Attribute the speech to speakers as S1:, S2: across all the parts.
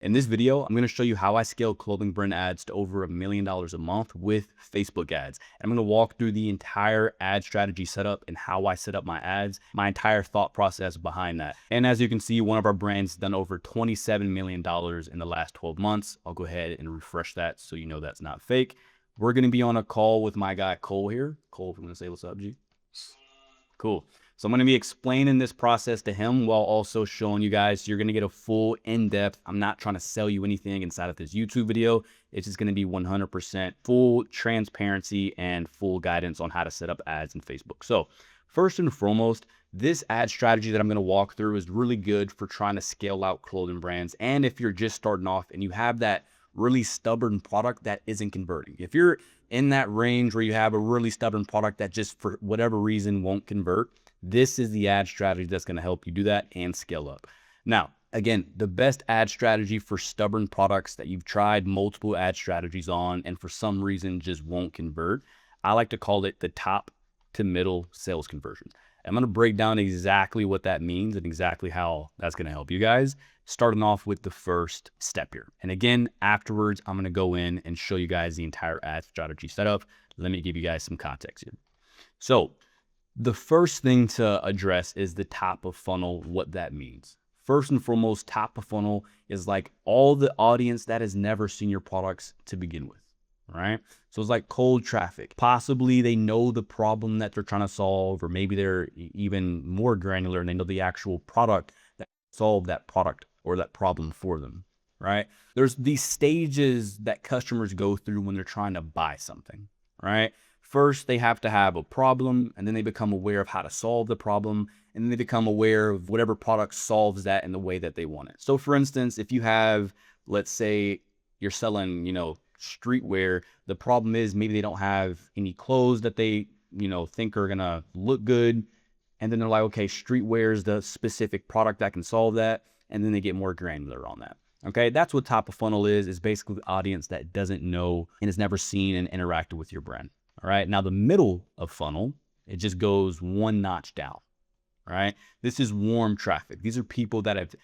S1: In this video, I'm going to show you how I scale clothing brand ads to over $1 million a month with Facebook ads. And I'm going to walk through the entire ad strategy setup and how I set up my ads, my entire thought process behind that. And as you can see, one of our brands done over $27 million in the last 12 months. I'll go ahead and refresh that so you know that's not fake. We're going to be on a call with my guy, Cole here. Cole, if you want to say what's up, G. Cool. So I'm going to be explaining this process to him while also showing you guys you're going to get a full in-depth. I'm not trying to sell you anything inside of this YouTube video. It's just going to be 100% full transparency and full guidance on how to set up ads in Facebook. So first and foremost, this ad strategy that I'm going to walk through is really good for trying to scale out clothing brands. And if you're just starting off and you have that really stubborn product that isn't converting. If you're in that range where you have a really stubborn product that just for whatever reason won't convert, this is the ad strategy that's going to help you do that and scale up. Now, again, the best ad strategy for stubborn products that you've tried multiple ad strategies on and for some reason just won't convert, I like to call it the top to middle sales conversion. I'm going to break down exactly what that means and exactly how that's going to help you guys, starting off with the first step here. And again, afterwards, I'm going to go in and show you guys the entire ad strategy setup. Let me give you guys some context here. So the first thing to address is the top of funnel, what that means. First and foremost, top of funnel is like all the audience that has never seen your products to begin with, right? So it's like cold traffic. Possibly they know the problem that they're trying to solve, or maybe they're even more granular and they know the actual product that solved that product or that problem for them, right? There's these stages that customers go through when they're trying to buy something, right? First, they have to have a problem, and then they become aware of how to solve the problem, and then they become aware of whatever product solves that in the way that they want it. So for instance, if you have, let's say you're selling, streetwear, the problem is maybe they don't have any clothes that they, think are gonna look good. And then they're like, okay, streetwear is the specific product that can solve that. And then they get more granular on that. Okay, that's what top of funnel is basically the audience that doesn't know and has never seen and interacted with your brand. All right, now the middle of funnel, it just goes one notch down. All right, this is warm traffic. These are people that have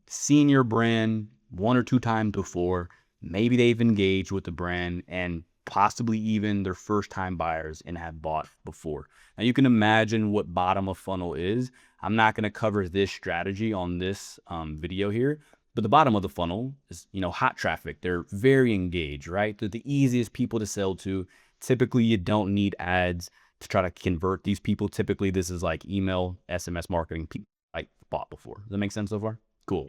S1: seen your brand one or two times before. Maybe they've engaged with the brand and possibly even their first time buyers and have bought before. Now you can imagine what bottom of funnel is. I'm not going to cover this strategy on this video here, but the bottom of the funnel is, hot traffic. They're very engaged, right? They're the easiest people to sell to. Typically, you don't need ads to try to convert these people. Typically, this is like email, SMS marketing, people like bought before. Does that make sense so far? Cool.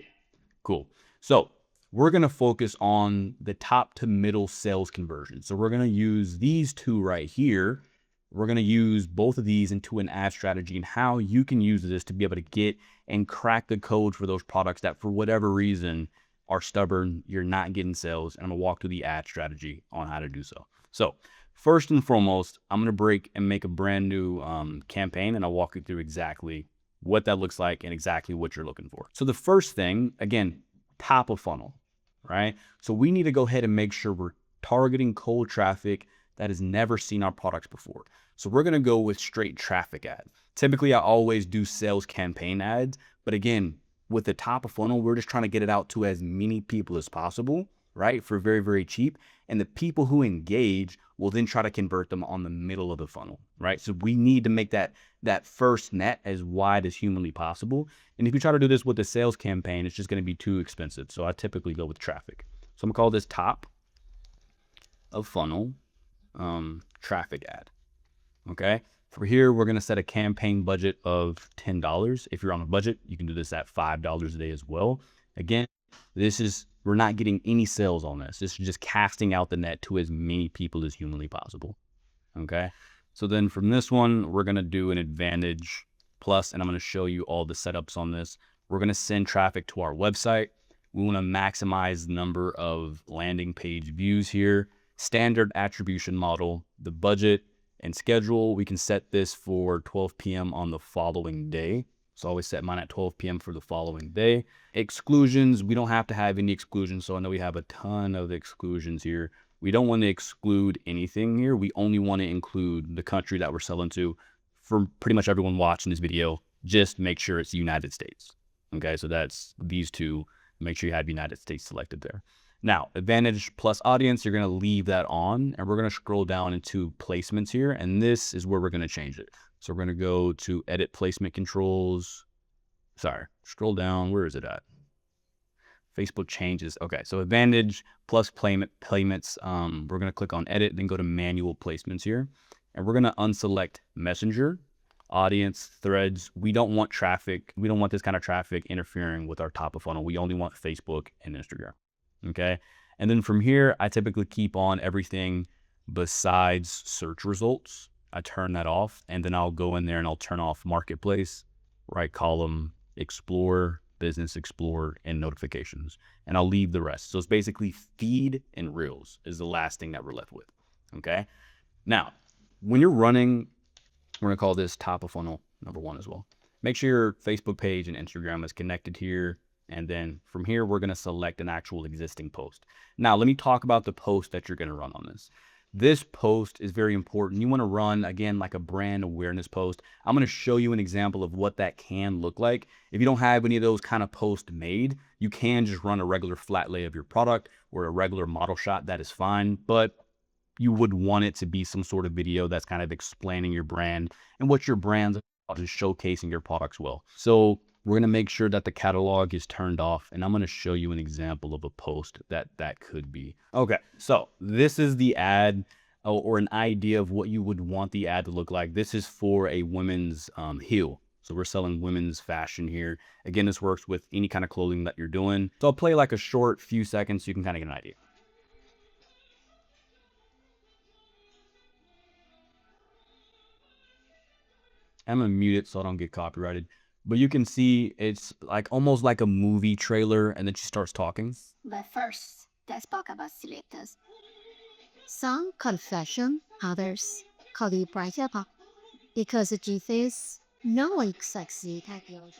S1: So we're going to focus on the top to middle sales conversion. So we're going to use these two right here. We're going to use both of these into an ad strategy and how you can use this to be able to get and crack the code for those products that for whatever reason are stubborn, you're not getting sales. And I'm going to walk through the ad strategy on how to do so. So first and foremost, I'm going to break and make a brand new campaign, and I'll walk you through exactly what that looks like and exactly what you're looking for. So the first thing, again, top of funnel, right? So we need to go ahead and make sure we're targeting cold traffic that has never seen our products before. So we're going to go with straight traffic ads. Typically, I always do sales campaign ads, but again, with the top of funnel, we're just trying to get it out to as many people as possible, right? For very, very cheap. And the people who engage will then try to convert them on the middle of the funnel, right? So we need to make that first net as wide as humanly possible. And if you try to do this with a sales campaign, it's just going to be too expensive. So I typically go with traffic. So I'm gonna call this top of funnel traffic ad. Okay. For here, we're going to set a campaign budget of $10. If you're on a budget, you can do this at $5 a day as well. Again, we're not getting any sales on this. This is just casting out the net to as many people as humanly possible. Okay. So then from this one, we're going to do an Advantage Plus, and I'm going to show you all the setups on this. We're going to send traffic to our website. We want to maximize the number of landing page views here. Standard attribution model, the budget and schedule. We can set this for 12 p.m. on the following day. So I always set mine at 12 p.m. for the following day. Exclusions, we don't have to have any exclusions. So I know we have a ton of exclusions here. We don't want to exclude anything here. We only want to include the country that we're selling to. For pretty much everyone watching this video, just make sure it's the United States. Okay, so that's these two Make sure you have United States selected there. Now, advantage plus audience, you're going to leave that on, and we're going to scroll down into placements here, and this is where we're going to change it. So we're going to go to edit placement controls. Sorry, scroll down. Where is it at? Facebook changes. Okay, so advantage plus payments. We're going to click on edit, then go to manual placements here. And we're going to unselect messenger, audience, threads. We don't want traffic. We don't want this kind of traffic interfering with our top of funnel. We only want Facebook and Instagram. Okay. And then from here, I typically keep on everything besides search results. I turn that off, and then I'll go in there and I'll turn off marketplace, right column, explore, business explorer, and notifications, and I'll leave the rest. So it's basically feed and reels is the last thing that we're left with. Okay. Now, when you're running, we're gonna call this top of funnel number 1 as well. Make sure your Facebook page and Instagram is connected here. And then from here, we're gonna select an actual existing post. Now, let me talk about the post that you're gonna run on this. This post is very important. You want to run, again, like a brand awareness post. I'm going to show you an example of what that can look like. If you don't have any of those kind of posts made, you can just run a regular flat lay of your product or a regular model shot. That is fine, but you would want it to be some sort of video that's kind of explaining your brand and what your brand's about, just showcasing your products well. So we're going to make sure that the catalog is turned off, and I'm going to show you an example of a post that could be. Okay, so this is the ad or an idea of what you would want the ad to look like. This is for a women's heel. So we're selling women's fashion here. Again, this works with any kind of clothing that you're doing. So I'll play like a short few seconds so you can kind of get an idea. I'm going to mute it so I don't get copyrighted. But you can see it's like almost like a movie trailer, and then she starts talking.
S2: But first, let's talk about selectors. Some confession, others call it brighter pop. Because GFace, no one sexy type of.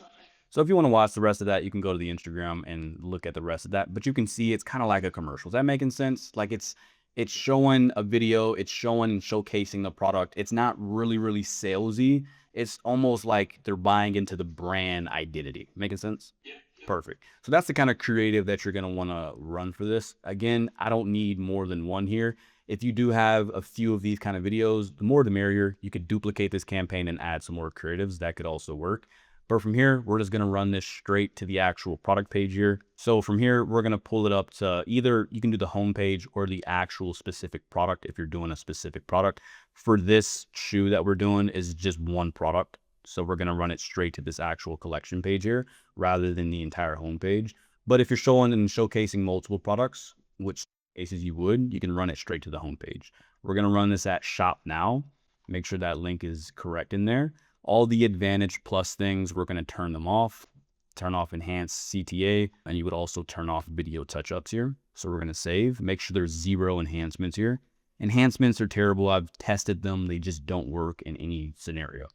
S1: So if you want to watch the rest of that, you can go to the Instagram and look at the rest of that. But you can see it's kind of like a commercial. Is that making sense? Like it's showing a video, it's showing and showcasing the product. It's not really salesy. It's almost like they're buying into the brand identity. Making sense? Yeah. Perfect. So that's the kind of creative that you're going to want to run for this. Again, I don't need more than one here. If you do have a few of these kind of videos, the more the merrier. You could duplicate this campaign and add some more creatives. That could also work. But from here, we're just going to run this straight to the actual product page here. So from here, we're going to pull it up to either you can do the home page or the actual specific product if you're doing a specific product. For this shoe that we're doing is just one product. So we're going to run it straight to this actual collection page here rather than the entire home page. But if you're showing and showcasing multiple products, which cases you would, you can run it straight to the home page. We're going to run this at shop now. Make sure that link is correct in there. All the advantage plus things, we're going to turn them off, turn off enhanced CTA, and you would also turn off video touch-ups here. So we're going to save, make sure there's 0 enhancements here. Enhancements are terrible. I've tested them. They just don't work in any scenario.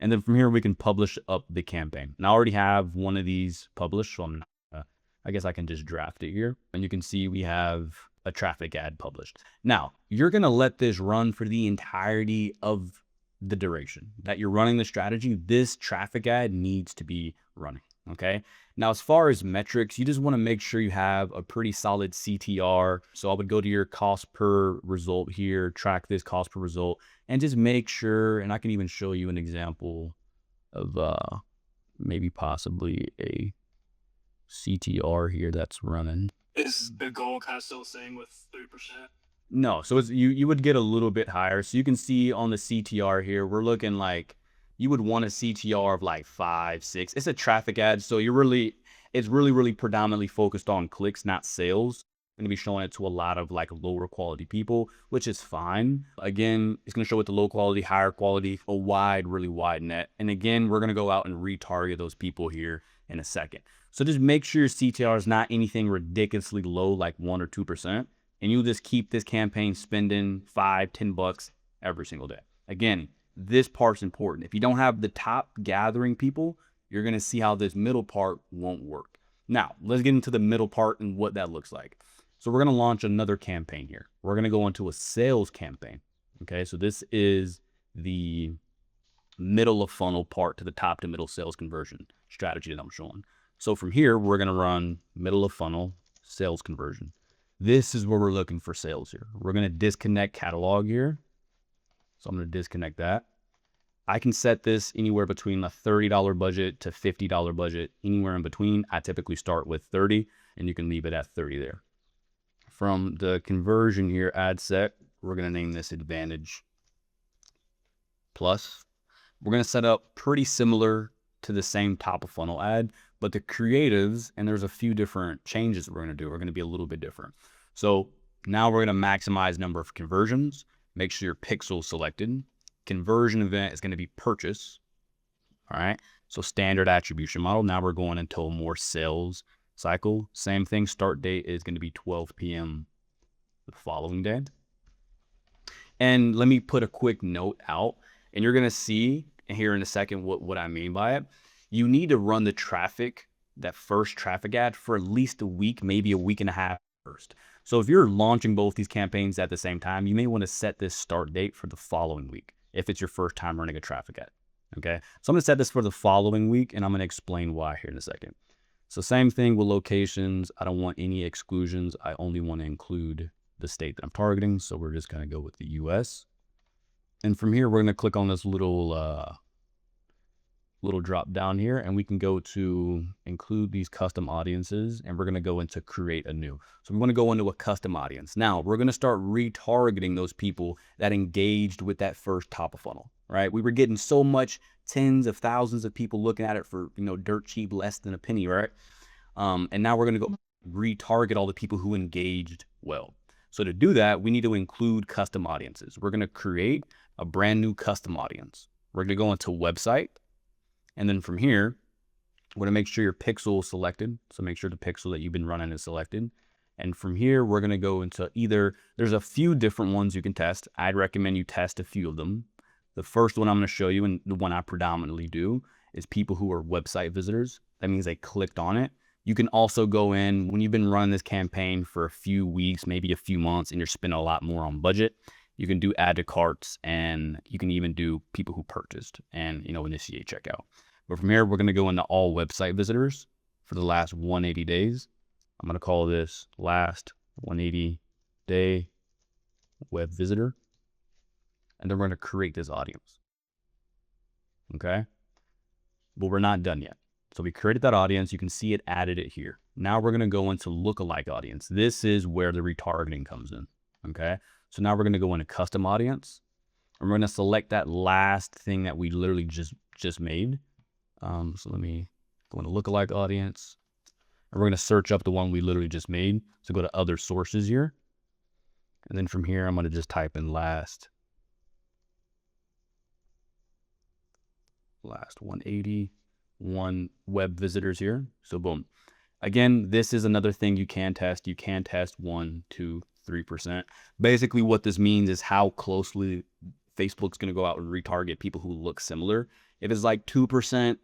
S1: And then from here, we can publish up the campaign. And I already have one of these published, so I guess I can just draft it here. And you can see we have a traffic ad published. Now, you're going to let this run for the entirety of the duration that you're running the strategy. This traffic ad needs to be running. Okay. Now, as far as metrics, you just want to make sure you have a pretty solid CTR. So I would go to your cost per result here, track this cost per result, and just make sure, and I can even show you an example of maybe possibly a CTR here that's running.
S3: Is the goal kind of still staying with 3%?
S1: No, so it's, you would get a little bit higher. So you can see on the CTR here, we're looking like you would want a CTR of like 5, 6. It's a traffic ad, so it's really predominantly focused on clicks, not sales. I'm gonna be showing it to a lot of like lower quality people, which is fine. Again, it's gonna show it to low quality, higher quality, a really wide net. And again, we're gonna go out and retarget those people here in a second. So just make sure your CTR is not anything ridiculously low, like 1 or 2%. And you'll just keep this campaign spending $5, $10 every single day. Again, this part's important. If you don't have the top gathering people, you're going to see how this middle part won't work. Now, let's get into the middle part and what that looks like. So we're going to launch another campaign here. We're going to go into a sales campaign. Okay, so this is the middle of funnel part to the top to middle sales conversion strategy that I'm showing. So from here, we're going to run middle of funnel sales conversion. This is where we're looking for sales here. We're going to disconnect catalog here. So I'm going to disconnect that. I can set this anywhere between a $30 budget to $50 budget, anywhere in between. I typically start with 30 and you can leave it at 30 there. From the conversion here, ad set, we're going to name this Advantage Plus. We're going to set up pretty similar to the same top of funnel ad, but the creatives, and there's a few different changes that we're going to do, are going to be a little bit different. So now we're going to maximize number of conversions. Make sure your pixel selected. Conversion event is going to be purchase. All right. So standard attribution model. Now we're going into a more sales cycle. Same thing. Start date is going to be 12 p.m. the following day. And let me put a quick note out, and you're going to see here in a second what I mean by it. You need to run the traffic, that first traffic ad, for at least a week, maybe a week and a half first. So if you're launching both these campaigns at the same time, you may want to set this start date for the following week if it's your first time running a traffic ad. Okay, so I'm going to set this for the following week, and I'm going to explain why here in a second. So same thing with locations. I don't want any exclusions. I only want to include the state that I'm targeting. So we're just going to go with the US. And from here, we're going to click on this little drop down here, and we can go to include these custom audiences, and we're going to go into create a new. So we want to go into a custom audience. Now we're going to start retargeting those people that engaged with that first top of funnel, right? We were getting so much, tens of thousands of people looking at it for, dirt cheap, less than a penny, right? And now we're going to go retarget all the people who engaged well. So to do that, we need to include custom audiences. We're going to create a brand new custom audience. We're going to go into website. And then from here, we're going to make sure your pixel is selected. So make sure the pixel that you've been running is selected. And from here, we're going to go into there's a few different ones you can test. I'd recommend you test a few of them. The first one I'm going to show you, and the one I predominantly do, is people who are website visitors. That means they clicked on it. You can also go in when you've been running this campaign for a few weeks, maybe a few months, and you're spending a lot more on budget. You can do add to carts, and you can even do people who purchased and, initiate checkout. But from here, we're going to go into all website visitors for the last 180 days. I'm going to call this last 180 day web visitor. And then we're going to create this audience. Okay. But we're not done yet. So we created that audience. You can see it added it here. Now we're going to go into lookalike audience. This is where the retargeting comes in. Okay. So now we're going to go into custom audience. And we're going to select that last thing that we literally just made. So let me go into lookalike audience, and we're going to search up the one we literally just made. So go to other sources here. And then from here, I'm going to just type in last 181 web visitors here. So boom. Again, this is another thing you can test. You can test 1, 2, 3%. Basically what this means is how closely Facebook's going to go out and retarget people who look similar. If it's like 2%,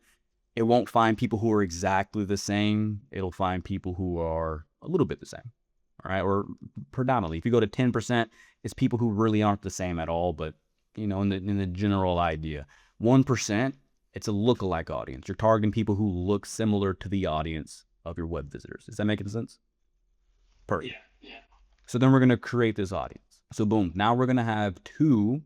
S1: it won't find people who are exactly the same. It'll find people who are a little bit the same. All right. Or predominantly, if you go to 10%, it's people who really aren't the same at all. But, in the general idea, 1%, it's a lookalike audience. You're targeting people who look similar to the audience of your web visitors. Is that making sense? Perfect.
S3: Yeah.
S1: So then we're going to create this audience. So boom, now we're going to have two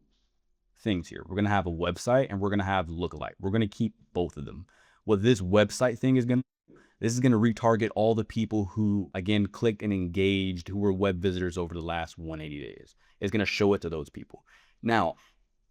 S1: things here. We're going to have a website and we're going to have lookalike. We're going to keep both of them. What this website thing is going to do, this is going to retarget all the people who, again, clicked and engaged, who were web visitors over the last 180 days. It's going to show it to those people. Now,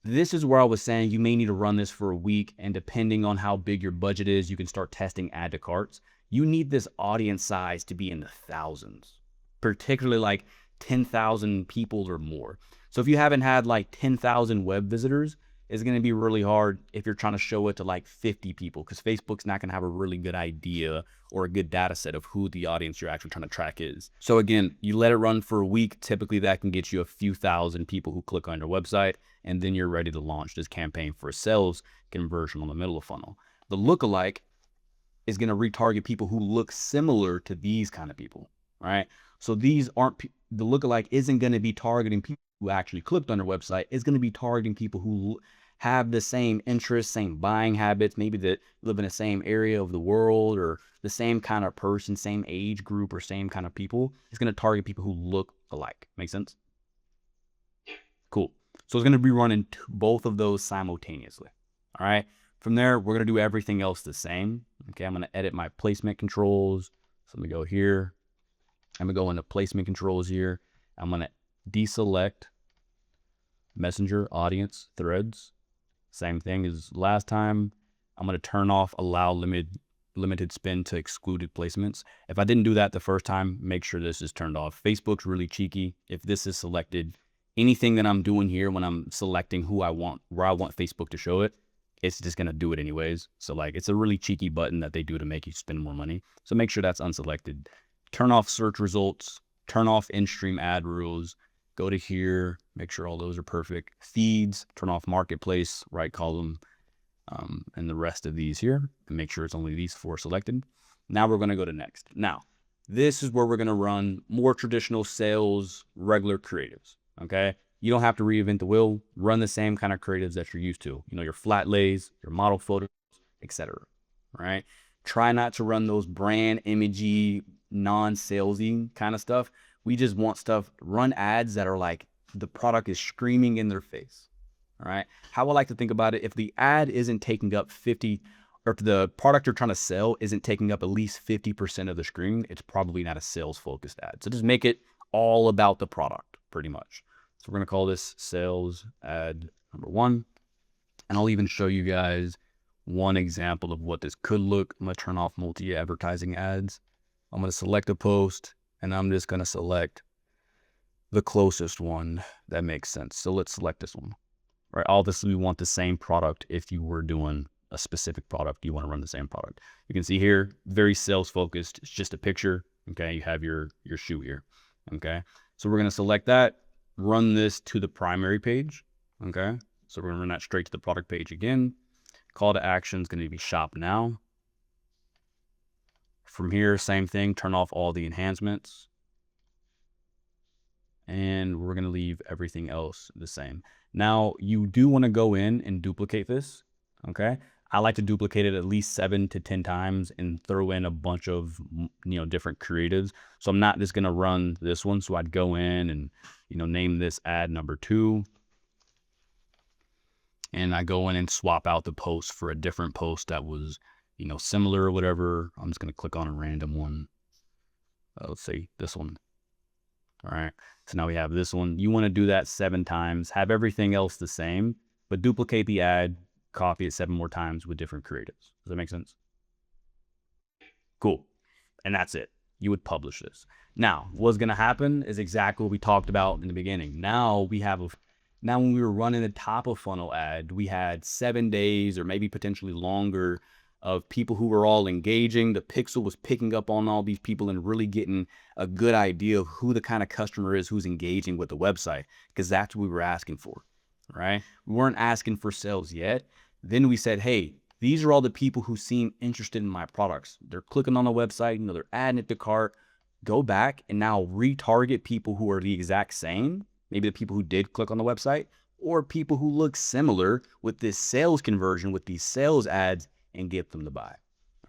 S1: this is where I was saying you may need to run this for a week, and depending on how big your budget is, you can start testing add to carts. You need this audience size to be in the thousands, particularly like 10,000 people or more. So if you haven't had like 10,000 web visitors, it's going to be really hard if you're trying to show it to like 50 people, because Facebook's not going to have a really good idea or a good data set of who the audience you're actually trying to track is. So again, you let it run for a week. Typically that can get you a few thousand people who click on your website, and then you're ready to launch this campaign for a sales conversion on the middle of funnel. The lookalike is going to retarget people who look similar to these kind of people, right? So these aren't, the lookalike isn't going to be targeting people who actually clicked on their website. It's going to be targeting people who have the same interests, same buying habits, maybe that live in the same area of the world or the same kind of person, same age group or same kind of people. It's going to target people who look alike. Make sense? Cool. So it's going to be running both of those simultaneously. All right. From there, we're going to do everything else the same. Okay. I'm going to edit my placement controls. So let me go here. I'm going to go into placement controls here. I'm going to deselect Messenger, audience, threads. Same thing as last time. I'm going to turn off allow limited spin to excluded placements. If I didn't do that the first time, make sure this is turned off. Facebook's really cheeky. If this is selected, anything that I'm doing here when I'm selecting who I want, where I want Facebook to show it, it's just going to do it anyways. So like, it's a really cheeky button that they do to make you spend more money. So make sure that's unselected. Turn off search results, turn off in-stream ad rules, go to here, make sure all those are perfect. Feeds, turn off marketplace, right column, and the rest of these here, and make sure it's only these 4 selected. Now we're going to go to next. Now, this is where we're going to run more traditional sales, regular creatives. Okay. You don't have to reinvent the wheel. Run the same kind of creatives that you're used to. You know, your flat lays, your model photos, etc. Right. Try not to run those brand imagey, non-salesy kind of stuff. We just want stuff, run ads that are like the product is screaming in their face. All right. How I like to think about it, if the ad isn't taking up 50, or if the product you're trying to sell isn't taking up at least 50% of the screen, it's probably not a sales focused ad. So just make it all about the product pretty much. So we're going to call this sales ad number 1. And I'll even show you guys one example of what this could look. I'm going to turn off multi-advertising ads. I'm going to select a post and I'm just going to select the closest one that makes sense. So let's select this one, right? Obviously we want the same product. If you were doing a specific product, you want to run the same product. You can see here, very sales focused. It's just a picture. Okay. You have your shoe here. Okay. So we're going to select that, run this to the primary page. Okay. So we're going to run that straight to the product page again. Call to action is going to be shop now. From here, same thing, turn off all the enhancements. And we're going to leave everything else the same. Now, you do want to go in and duplicate this. Okay. I like to duplicate it at least 7 to 10 times and throw in a bunch of, different creatives. So I'm not just going to run this one. So I'd go in and, name this ad number 2. And I go in and swap out the post for a different post that was, similar or whatever. I'm just going to click on a random one. Let's say this one. All right. So now we have this one. You want to do that 7 times, have everything else the same, but duplicate the ad, copy it 7 more times with different creatives. Does that make sense? Cool. And that's it. You would publish this. Now, what's going to happen is exactly what we talked about in the beginning. Now when we were running the top of funnel ad, we had 7 days or maybe potentially longer of people who were all engaging. The pixel was picking up on all these people and really getting a good idea of who the kind of customer is who's engaging with the website, because that's what we were asking for, right? We weren't asking for sales yet. Then we said, hey, these are all the people who seem interested in my products. They're clicking on the website, they're adding it to cart. Go back and now retarget people who are the exact same, maybe the people who did click on the website, or people who look similar with this sales conversion, with these sales ads, and get them to buy.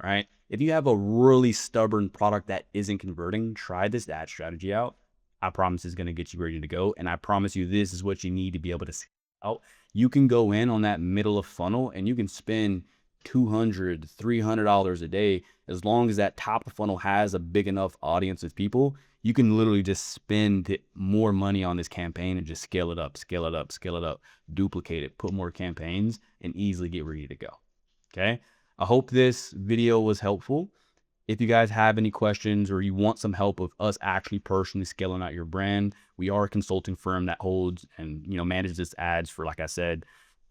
S1: All right. If you have a really stubborn product that isn't converting, try this ad strategy out. I promise it's going to get you ready to go. And I promise you, this is what you need to be able to see out. You can go in on that middle of funnel and you can spend $200, $300 a day. As long as that top of funnel has a big enough audience of people, you can literally just spend more money on this campaign and just scale it up, scale it up, scale it up, duplicate it, put more campaigns, and easily get ready to go. Okay. I hope this video was helpful. If you guys have any questions or you want some help with us actually personally scaling out your brand, we are a consulting firm that holds and, manages ads for, like I said,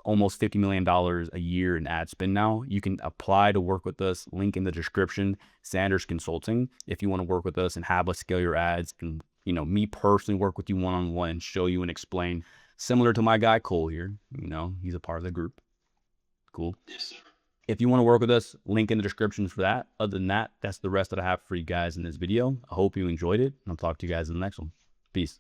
S1: almost $50 million a year in ad spend now. You can apply to work with us. Link in the description, Sanders Consulting, if you want to work with us and have us scale your ads and, me personally work with you one-on-one and show you and explain, similar to my guy Cole here. He's a part of the group. Cool.
S3: Yes, sir.
S1: If you want to work with us, link in the description for that. Other than that, that's the rest that I have for you guys in this video. I hope you enjoyed it, and I'll talk to you guys in the next one. Peace.